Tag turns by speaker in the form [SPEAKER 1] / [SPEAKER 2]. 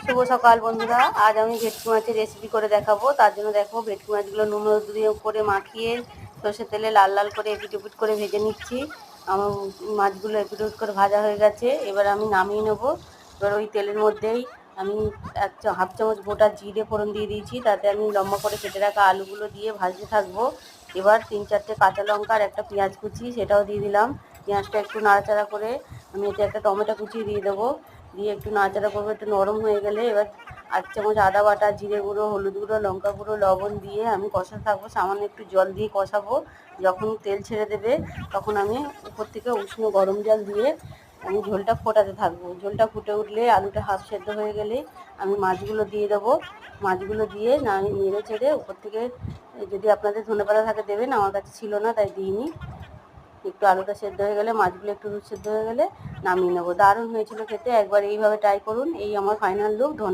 [SPEAKER 1] শুভ সকাল বন্ধুরা। আজ আমি ভেটকি মাছের রেসিপি করে দেখাবো। তার জন্য দেখো ভেটকি মাছগুলো নুন হলুদ দিয়ে করে মাখিয়ে সর্ষের তেলে লাল লাল করে এপিট ওপিট করে ভেজে নিচ্ছি। আমার মাছগুলো এপিট ওপিট করে ভাজা হয়ে গেছে, এবার আমি নামিয়ে নেবো। এবার ওই তেলের মধ্যেই আমি হাফ চামচ গোটা জিরে ফোড়ন দিয়ে দিয়েছি, তাতে আমি লম্বা করে কেটে রাখা আলুগুলো দিয়ে ভাজতে থাকবো। এবার 3-4টে কাঁচা লঙ্কা আর একটা পেঁয়াজ কুচি সেটাও দিয়ে দিলাম। পেঁয়াজটা একটু নাড়াচাড়া করে আমি এতে একটা টমেটো কুচি দিয়ে দেবো, দিয়ে একটু নাড়াচাড়া করবো। একটু নরম হয়ে গেলে এবার 8 চামচ আদা বাটা, জিরে গুঁড়ো, হলুদ গুঁড়ো, লঙ্কা গুঁড়ো, লবণ দিয়ে আমি কষাতে থাকবো। সামান্য একটু জল দিয়ে কষাবো। যখন তেল ছেড়ে দেবে তখন আমি উপর থেকে উষ্ণ গরম জল দিয়ে আমি ঝোলটা ফোটাতে থাকবো। ঝোলটা ফুটে উঠলে আলুটা হাফ সেদ্ধ হয়ে গেলে আমি মাছগুলো দিয়ে দেবো। মাছগুলো দিয়ে নেড়ে চেড়ে উপর থেকে যদি আপনাদের ধনেপাতা থাকে দেবেন, আমার কাছে ছিল না তাই দিইনি। একটু আলুটা সেদ্ধ হয়ে গেলে মাছগুলো একটু সেদ্ধ হয়ে গেলে নামিয়ে নেবো। দারুণ হয়েছিল খেতে, একবার এইভাবে ট্রাই করুন। এই আমার ফাইনাল লুক। ধন্যবাদ।